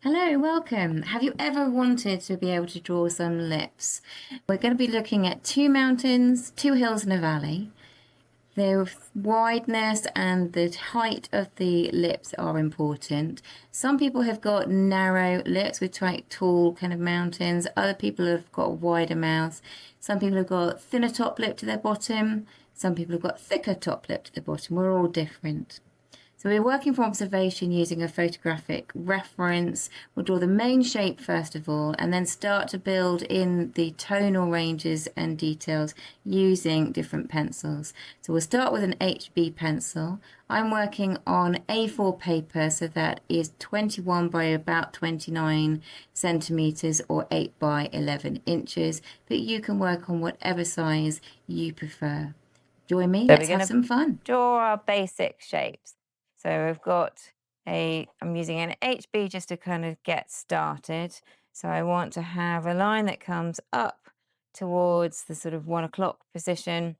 Hello, welcome. Have you ever wanted to be able to draw some lips? We're going to be looking at two mountains, two hills and a valley. The wideness and the height of the lips are important. Some people have got narrow lips with tall kind of mountains. Other people have got wider mouths. Some people have got thinner top lip to their bottom. Some people have got thicker top lip to the bottom. We're all different. So we're working from observation using a photographic reference. We'll draw the main shape first of all, and then start to build in the tonal ranges and details using different pencils. So we'll start with an HB pencil. I'm working on A4 paper, so that is 21 by about 29 centimeters or 8 by 11 inches, but you can work on whatever size you prefer. Join me, let's have some fun. Draw our basic shapes. So we've got I'm using an HB just to kind of get started. So I want to have a line that comes up towards the sort of 1 o'clock position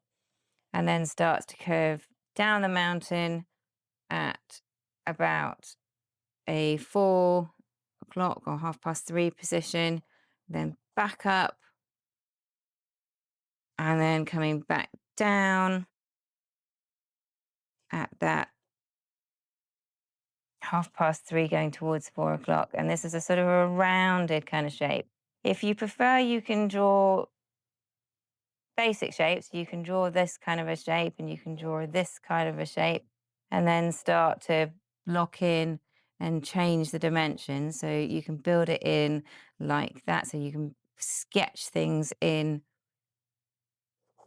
and then starts to curve down the mountain at about a 4 o'clock or 3:30 position, then back up and then coming back down at that 3:30 going towards 4 o'clock. And this is a sort of a rounded kind of shape. If you prefer, you can draw basic shapes. You can draw this kind of a shape and you can draw this kind of a shape and then start to lock in and change the dimensions. So you can build it in like that. So you can sketch things in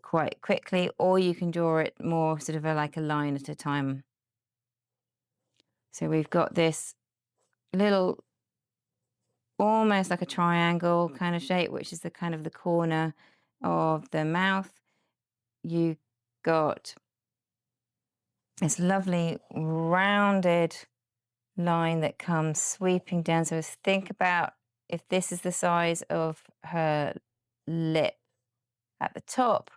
quite quickly, or you can draw it more sort of like a line at a time. So we've got this little almost like a triangle kind of shape, which is the kind of the corner of the mouth. You got this lovely rounded line that comes sweeping down. So think about if this is the size of her lip at the top,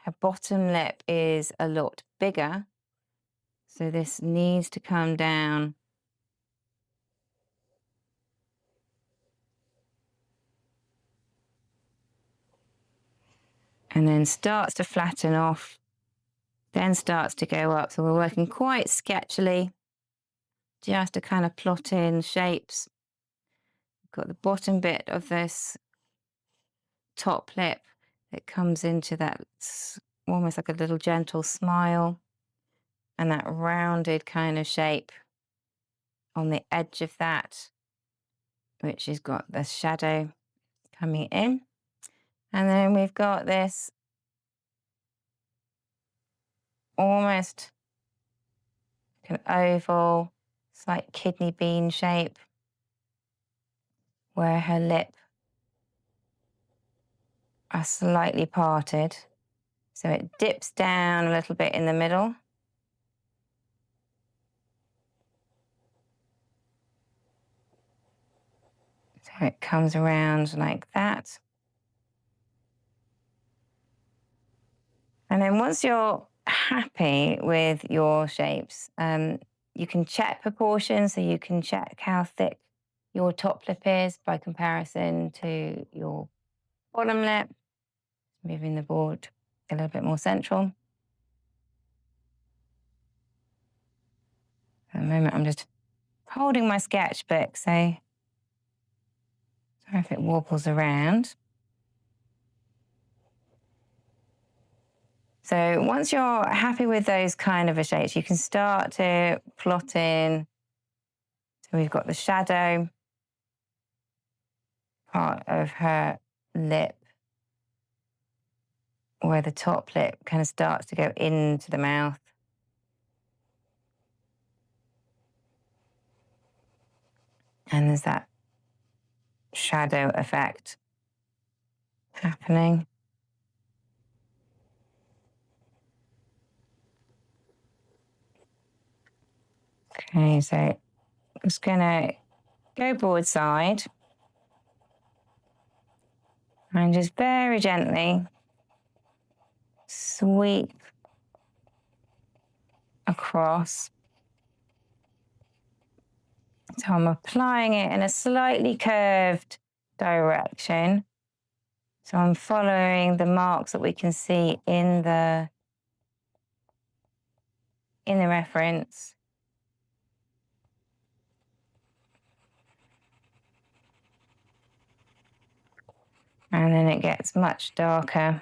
her bottom lip is a lot bigger. So this needs to come down and then starts to flatten off, then starts to go up. So we're working quite sketchily, just to kind of plot in shapes. Got the bottom bit of this top lip that comes into that almost like a little gentle smile, and that rounded kind of shape on the edge of that, which has got the shadow coming in. And then we've got this almost kind of oval, slight kidney bean shape where her lip are slightly parted. So it dips down a little bit in the middle. So it comes around like that. And then once you're happy with your shapes, you can check proportions. So you can check how thick your top lip is by comparison to your bottom lip, moving the board a little bit more central. At the moment, I'm just holding my sketchbook, so sorry if it wobbles around. So once you're happy with those kind of shapes, you can start to plot in. So we've got the shadow part of her lip, where the top lip kind of starts to go into the mouth. And there's that shadow effect happening. Okay, so I'm just going to go broadside and just very gently sweep across So I'm applying it in a slightly curved direction. So I'm following the marks that we can see in the reference. And then it gets much darker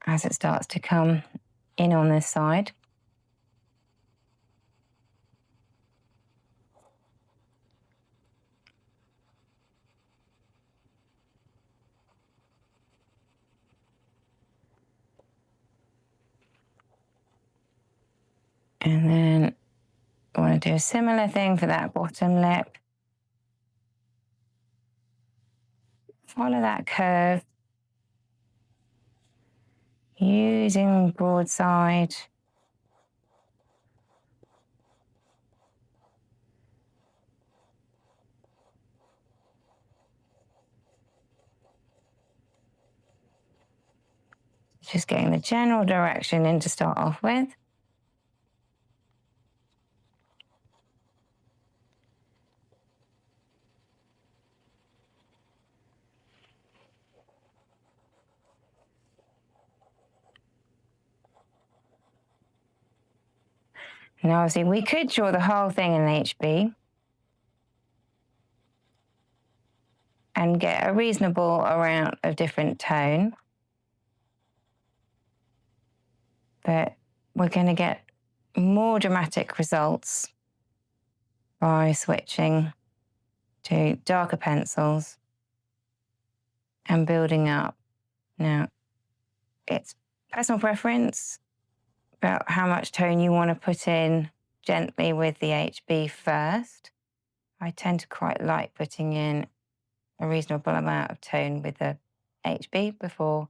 as it starts to come in on this side. And then I want to do a similar thing for that bottom lip. Follow that curve, using broadside. Just getting the general direction in to start off with. Now, obviously, we could draw the whole thing in HB and get a reasonable amount of different tone. But we're going to get more dramatic results by switching to darker pencils and building up. Now, it's personal preference about how much tone you want to put in gently with the HB first. I tend to quite like putting in a reasonable amount of tone with the HB before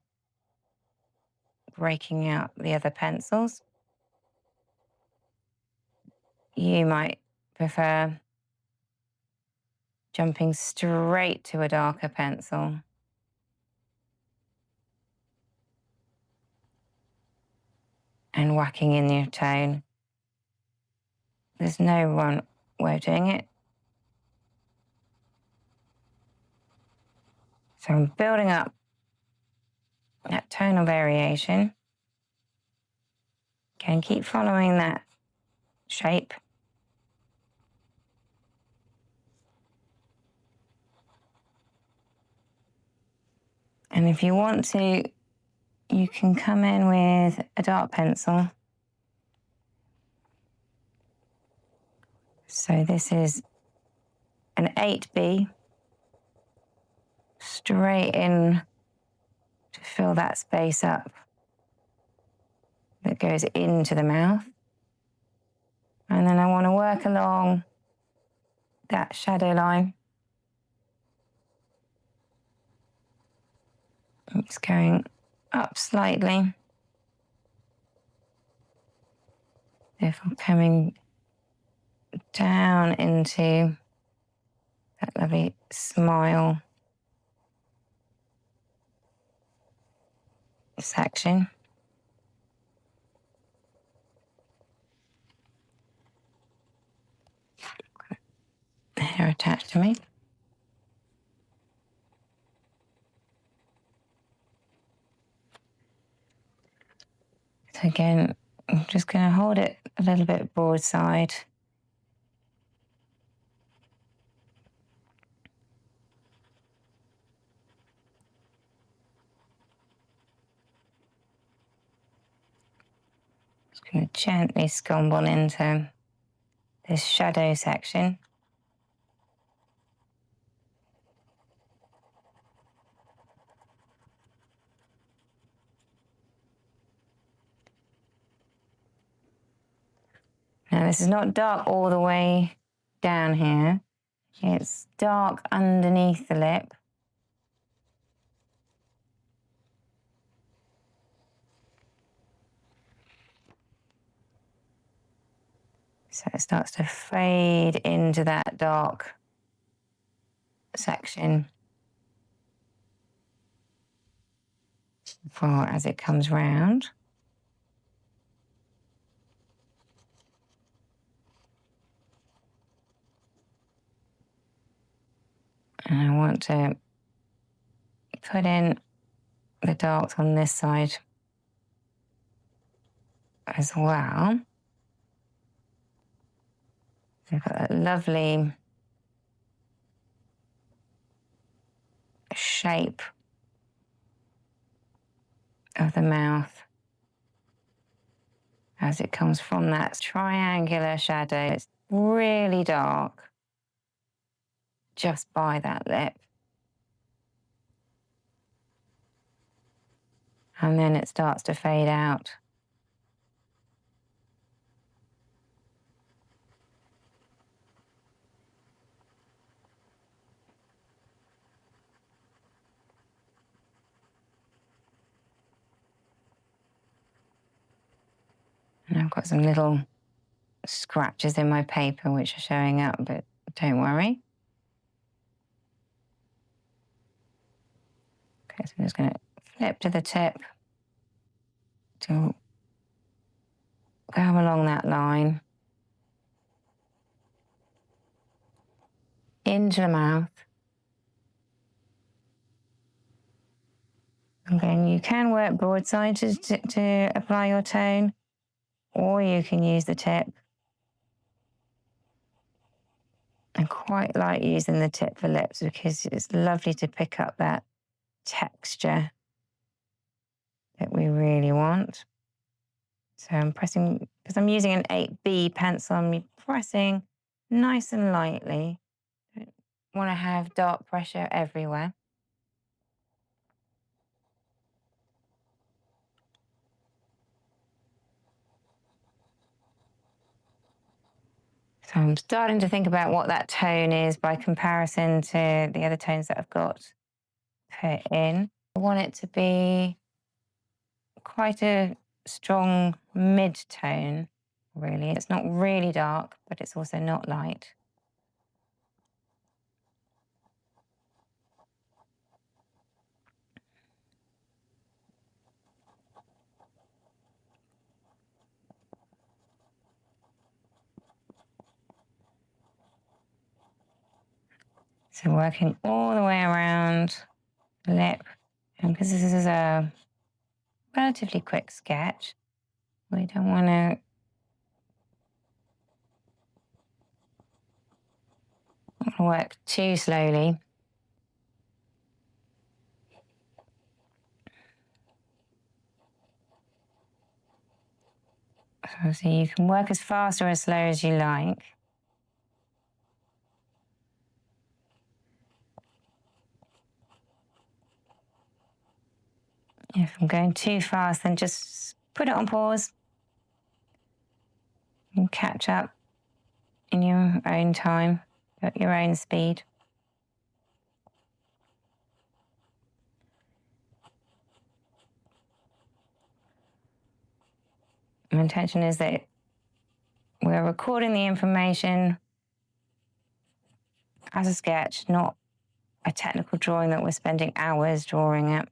breaking out the other pencils. You might prefer jumping straight to a darker pencil. And whacking in your tone. There's no one way of doing it. So I'm building up that tonal variation. Again, keep following that shape. And if you want to, you can come in with a dark pencil. So this is an 8B, straight in to fill that space up that goes into the mouth. And then I want to work along that shadow line. It's going up slightly. If I'm coming down into that lovely smile section. Hair attached to me. So again, I'm just going to hold it a little bit broadside. Just going to gently scumble into this shadow section. Now this is not dark all the way down here. It's dark underneath the lip. So it starts to fade into that dark section as it comes round. And I want to put in the darks on this side as well. We've got that lovely shape of the mouth as it comes from that triangular shadow. It's really dark just by that lip. And then it starts to fade out. And I've got some little scratches in my paper which are showing up, but don't worry. Okay, so I'm just going to flip to the tip to go along that line into the mouth. And then you can work broadside to apply your tone, or you can use the tip. I quite like using the tip for lips because it's lovely to pick up that texture that we really want. So I'm pressing, because I'm using an 8B pencil, I'm pressing nice and lightly. Don't want to have dark pressure everywhere. So I'm starting to think about what that tone is by comparison to the other tones that I've got put in. I want it to be quite a strong mid-tone, really. It's not really dark, but it's also not light. So working all the way around the lip, and because this is a relatively quick sketch, we don't want to work too slowly. So you can work as fast or as slow as you like. If I'm going too fast, then just put it on pause and catch up in your own time, at your own speed. My intention is that we're recording the information as a sketch, not a technical drawing that we're spending hours drawing it.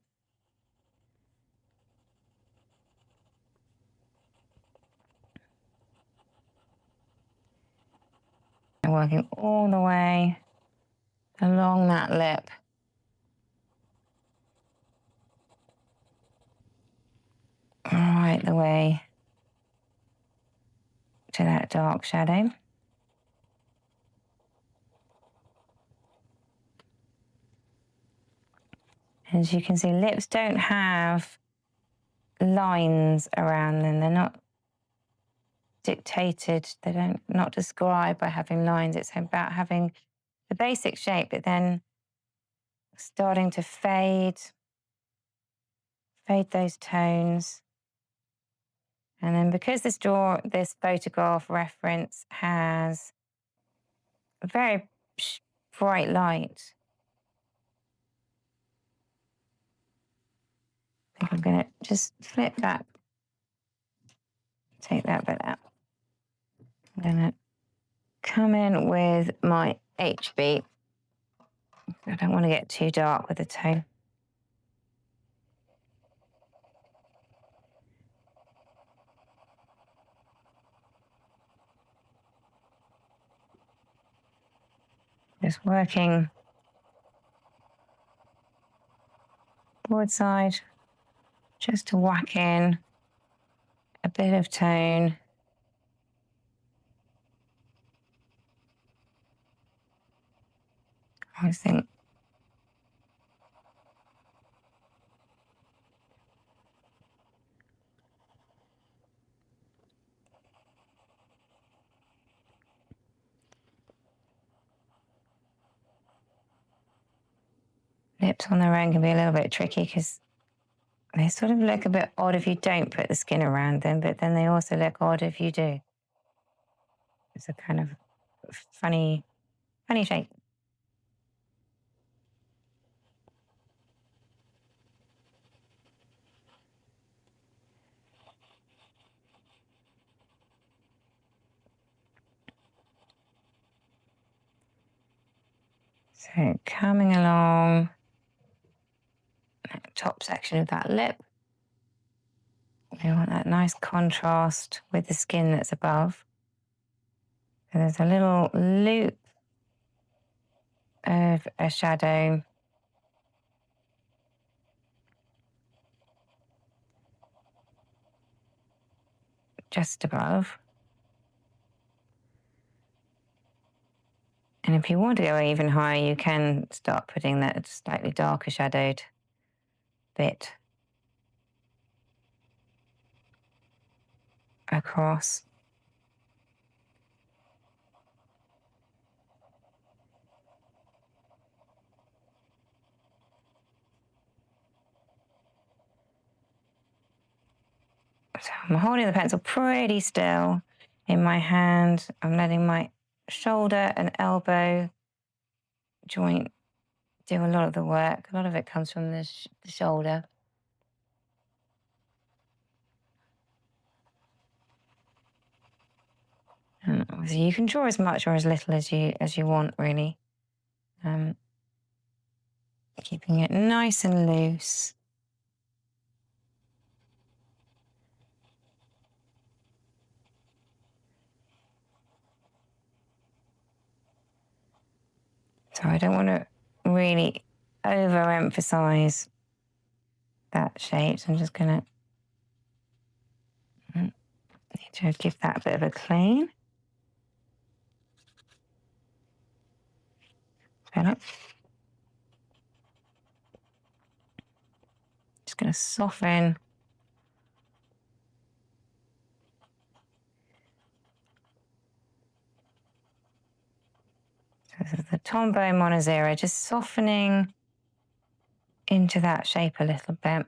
And working all the way along that lip. Right the way to that dark shadow. As you can see, lips don't have lines around them. They're not dictated. They're not described by having lines. It's about having the basic shape, but then starting to fade those tones. And then because this photograph reference has a very bright light, I think I'm going to just flip that, take that bit out. I'm going to come in with my HB. I don't want to get too dark with the tone. Just working forward side, just to whack in a bit of tone. I think lips on their own can be a little bit tricky because they sort of look a bit odd if you don't put the skin around them, but then they also look odd if you do. It's a kind of funny shape. So coming along that top section of that lip, we want that nice contrast with the skin that's above. So there's a little loop of a shadow just above. And if you want to go even higher, you can start putting that slightly darker shadowed bit across. So I'm holding the pencil pretty still in my hand. I'm letting my shoulder and elbow joint do a lot of the work. A lot of it comes from the shoulder. And obviously you can draw as much or as little as you want, really. Keeping it nice and loose. So I don't want to really overemphasize that shape. So I'm just going to need to give that a bit of a clean. Fill up. Just going to soften. So this is the Tombow Monozero, just softening into that shape a little bit.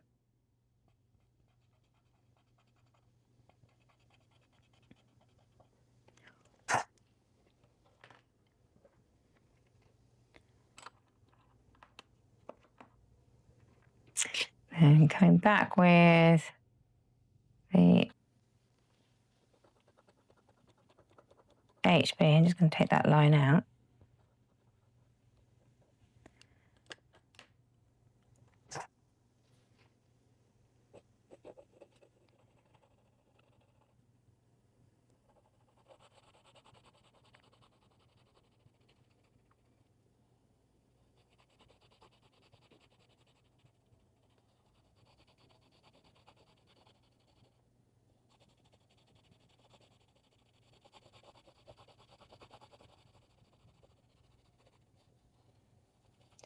And coming back with the HB, I'm just going to take that line out.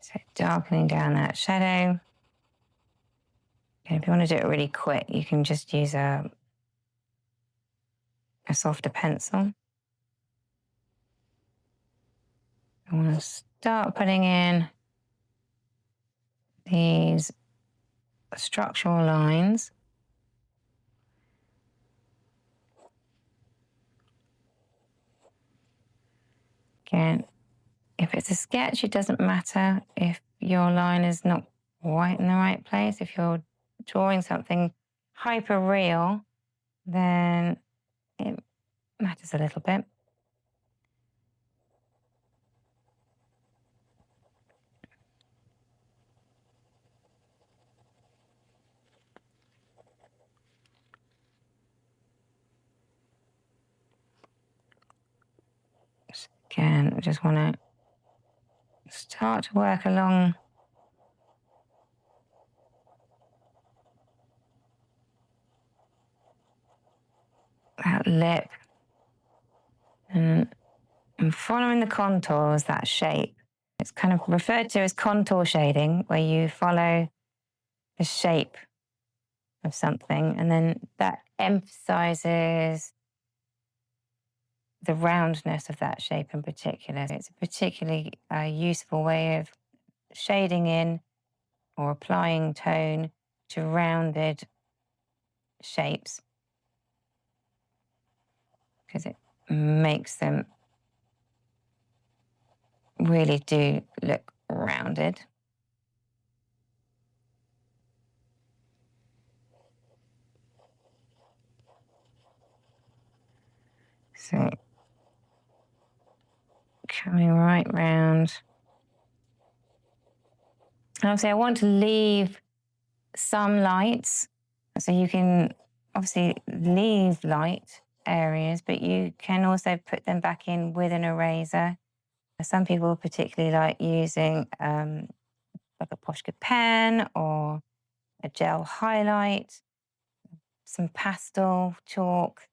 So darkening down that shadow. And if you want to do it really quick, you can just use a softer pencil. I want to start putting in these structural lines. Again, if it's a sketch, it doesn't matter if your line is not quite in the right place. If you're drawing something hyper real, then it matters a little bit. Again, I just want to start to work along that lip. And I'm following the contours, that shape. It's kind of referred to as contour shading, where you follow the shape of something, and then that emphasizes the roundness of that shape in particular. It's a particularly useful way of shading in or applying tone to rounded shapes, because it makes them really do look rounded. So coming right round. Obviously, I want to leave some lights, so you can obviously leave light areas, but you can also put them back in with an eraser. Some people particularly like using like a Posca pen or a gel highlight, some pastel chalk.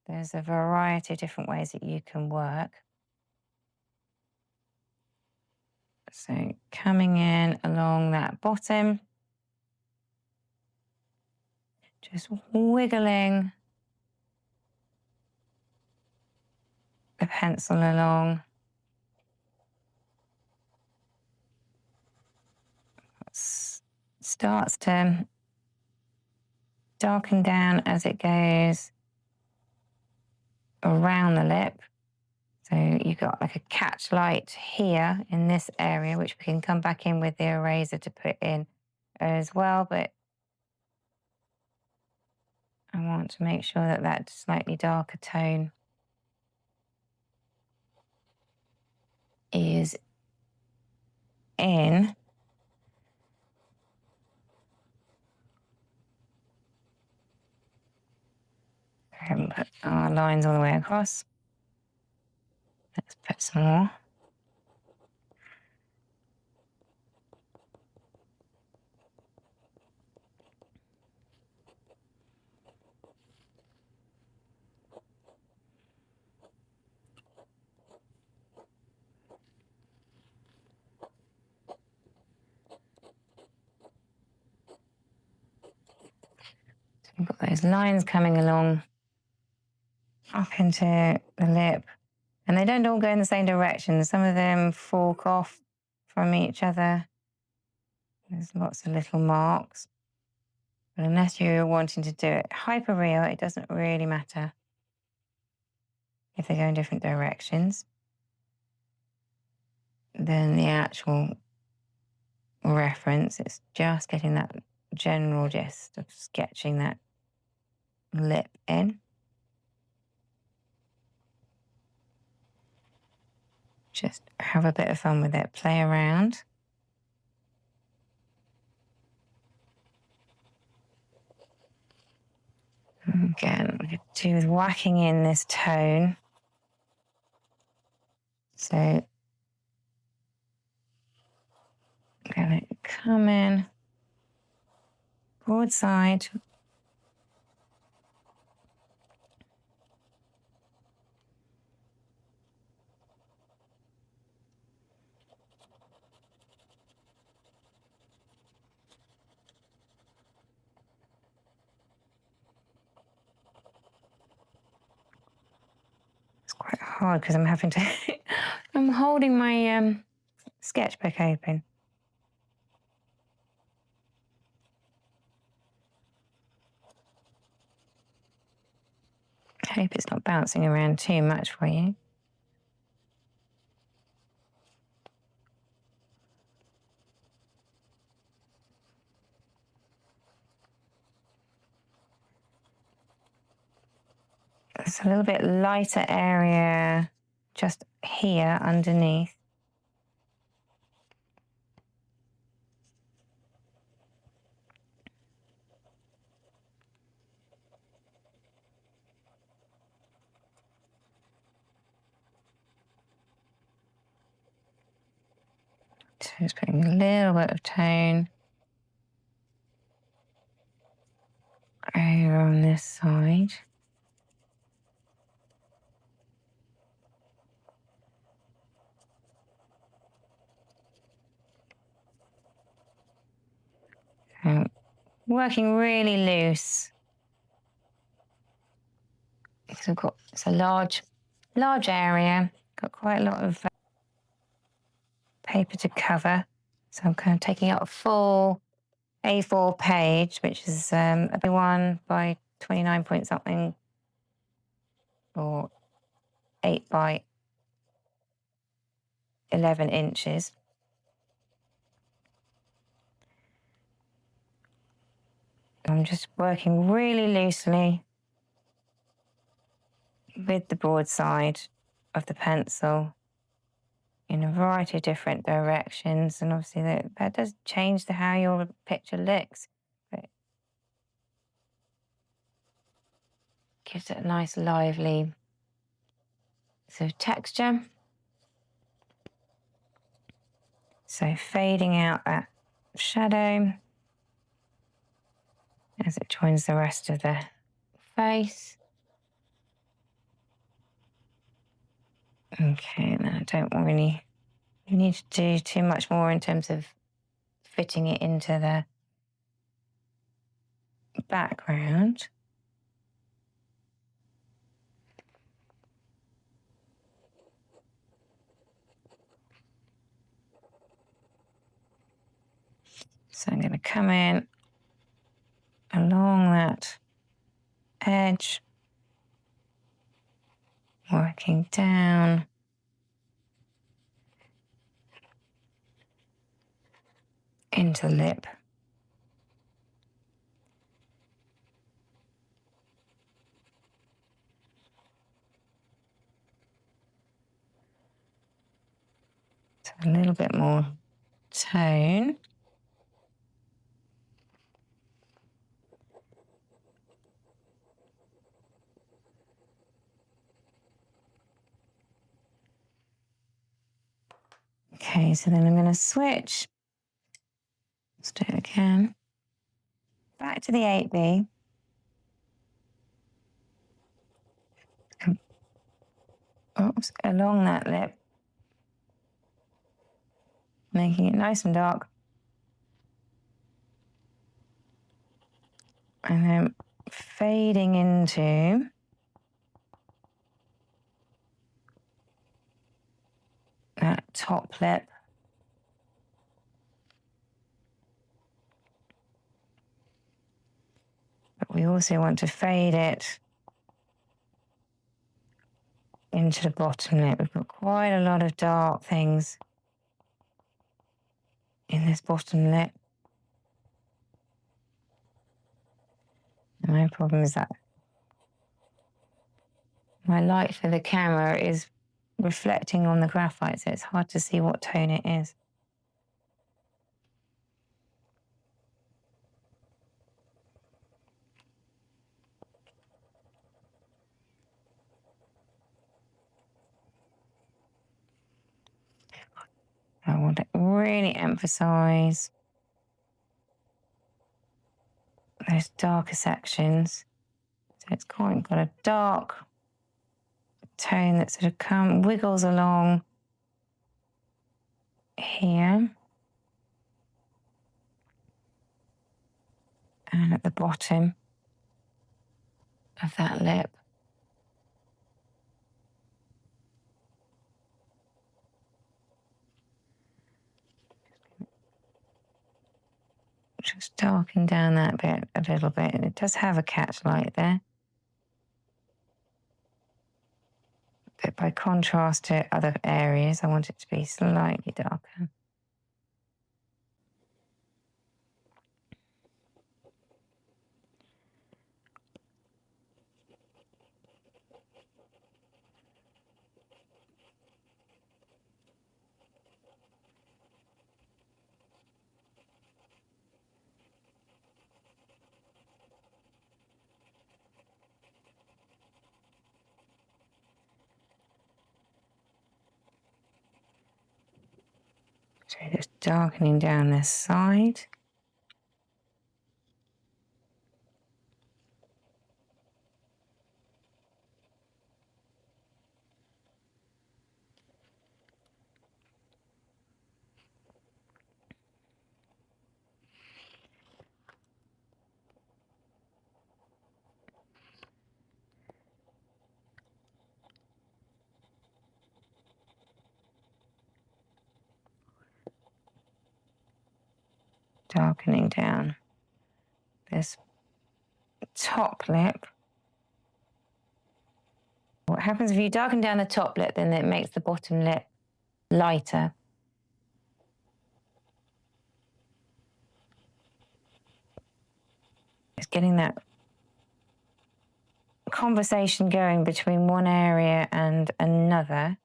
There's a variety of different ways that you can work. So coming in along that bottom, just wiggling the pencil along. Starts to darken down as it goes around the lip. So you've got like a catch light here in this area, which we can come back in with the eraser to put in as well. But I want to make sure that that slightly darker tone is in. And put our lines all the way across. Let's put some more. So we've got those lines coming along up into the lip, and they don't all go in the same direction. Some of them fork off from each other. There's lots of little marks. But unless you're wanting to do it hyper real, it doesn't really matter if they go in different directions. Then the actual reference, it's just getting that general gist of sketching that lip in. Just have a bit of fun with it, play around. Again, we could do with whacking in this tone. So I'm going to come in broad side. It's quite hard because I'm having to, I'm holding my sketchbook open. I hope it's not bouncing around too much for you. It's a little bit lighter area just here underneath. So just putting a little bit of tone over on this side. Working really loose. So I've got, it's a large area, got quite a lot of paper to cover. So I'm kind of taking out a full A4 page, which is a 1 by 29 point something, or 8 by 11 inches. I'm just working really loosely with the broad side of the pencil in a variety of different directions, and obviously that does change how your picture looks, but it gives it a nice lively sort of texture. So fading out that shadow as it joins the rest of the face. Okay, now I don't really need to do too much more in terms of fitting it into the background. So I'm going to come in along that edge, working down into the lip. So a little bit more tone. Okay, so then I'm going to switch. Let's do it again. Back to the 8B. Oops, along that lip, making it nice and dark. And then fading into that top lip. But we also want to fade it into the bottom lip. We've got quite a lot of dark things in this bottom lip. And my problem is that my light for the camera is reflecting on the graphite, so it's hard to see what tone it is. I want to really emphasize those darker sections. So it's quite got a dark tone that sort of wiggles along here. And at the bottom of that lip. Just darken down that bit a little bit. And it does have a catch light there. But by contrast to other areas, I want it to be slightly darker. So just darkening down this side. darkening down this top lip. What happens if you darken down the top lip, then it makes the bottom lip lighter. It's getting that conversation going between one area and another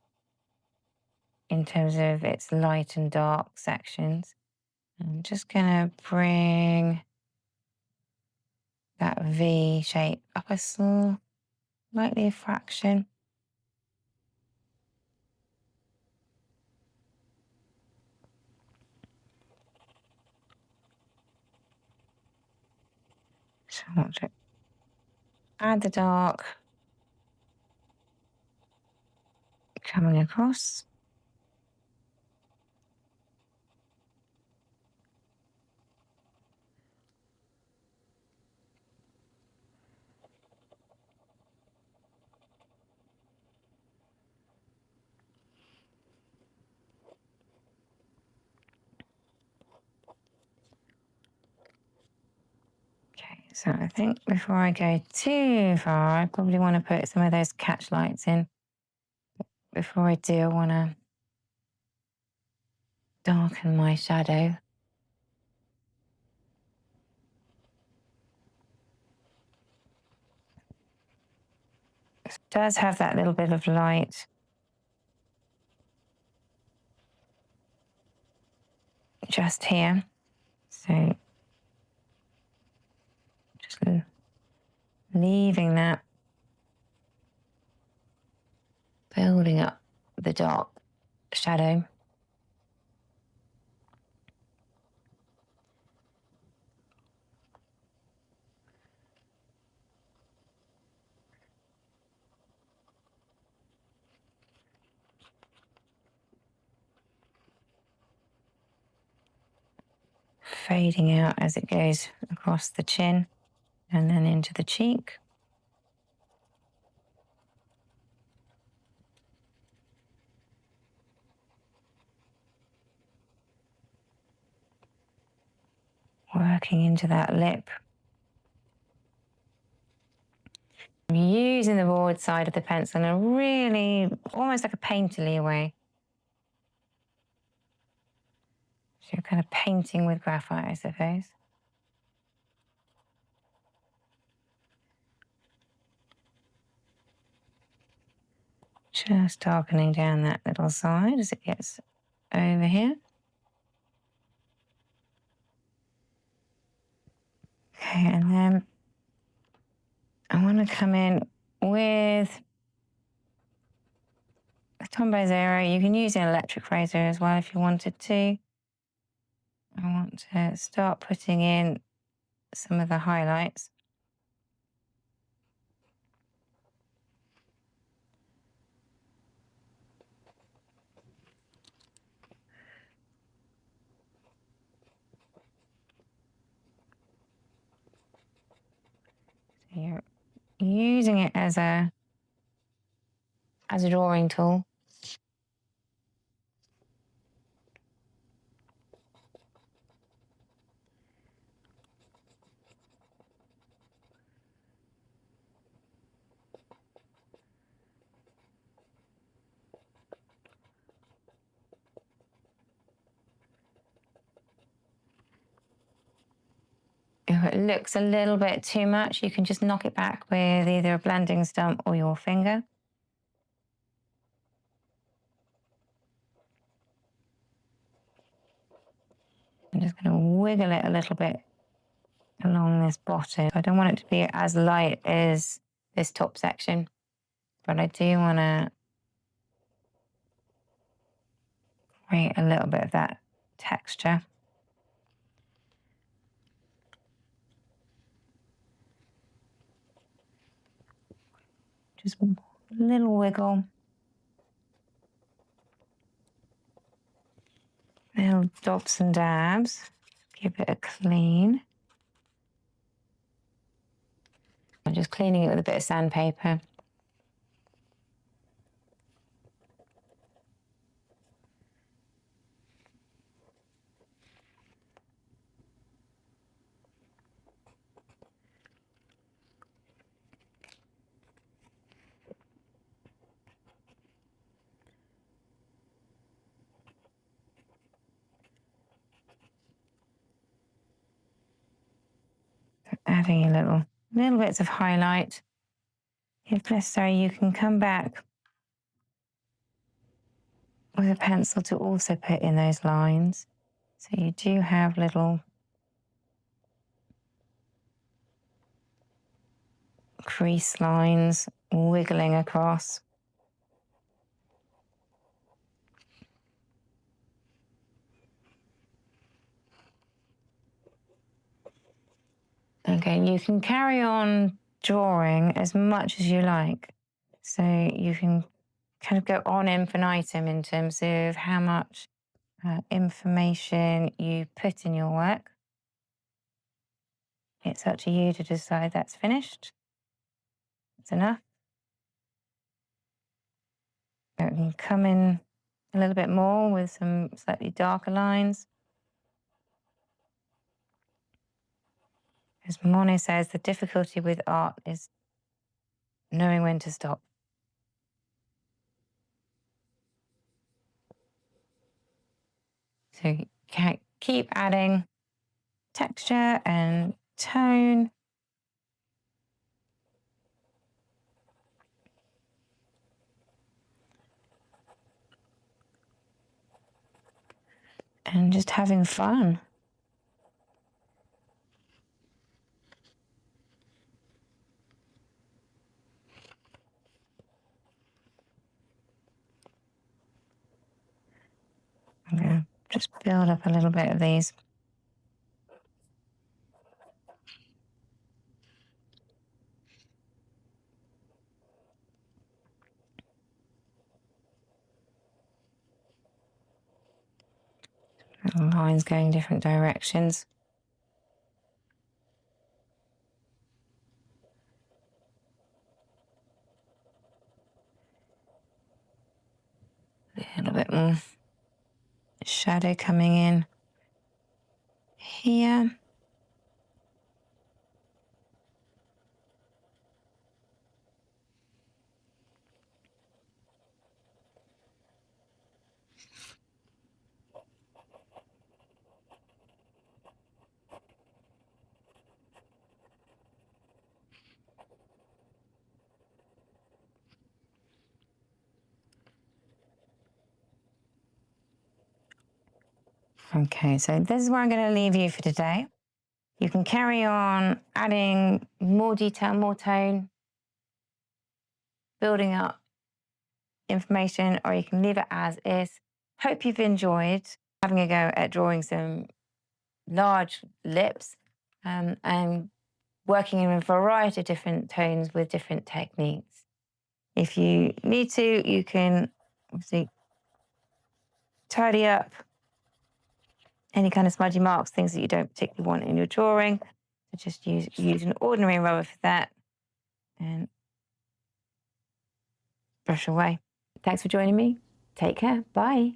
in terms of its light and dark sections. I'm just going to bring that V shape up a slightly a fraction. So I want to add the dark coming across. Okay, so I think before I go too far, I probably want to put some of those catch lights in. Before I do, I want to darken my shadow. It does have that little bit of light. Just here. So just leaving that, building up the dark shadow. Fading out as it goes across the chin and then into the cheek. Working into that lip. I'm using the broad side of the pencil in a really, almost like a painterly way. So you're kind of painting with graphite, I suppose. Just darkening down that little side as it gets over here. Okay, and then I want to come in with a Tombow Zero. You can use an electric razor as well if you wanted to. I want to start putting in some of the highlights. So you're using it as a drawing tool. If it looks a little bit too much, you can just knock it back with either a blending stump or your finger. I'm just going to wiggle it a little bit along this bottom. I don't want it to be as light as this top section, but I do want to create a little bit of that texture. Just a little wiggle. Little dots and dabs. Give it a clean. I'm just cleaning it with a bit of sandpaper. adding a little bits of highlight. If necessary, you can come back with a pencil to also put in those lines. So you do have little crease lines wiggling across. Okay, you can carry on drawing as much as you like. So you can kind of go on infinitum in terms of how much information you put in your work. It's up to you to decide that's finished. That's enough. You can come in a little bit more with some slightly darker lines. As Monet says, the difficulty with art is knowing when to stop. So you can keep adding texture and tone. And just having fun. I'm going to just build up a little bit of these. Little lines going different directions. A little bit more shadow coming in here. Okay, so this is where I'm going to leave you for today. You can carry on adding more detail, more tone, building up information, or you can leave it as is. Hope you've enjoyed having a go at drawing some large lips and working in a variety of different tones with different techniques. If you need to, you can obviously tidy up any kind of smudgy marks, things that you don't particularly want in your drawing. So just use an ordinary rubber for that and brush away. Thanks for joining me. Take care. Bye.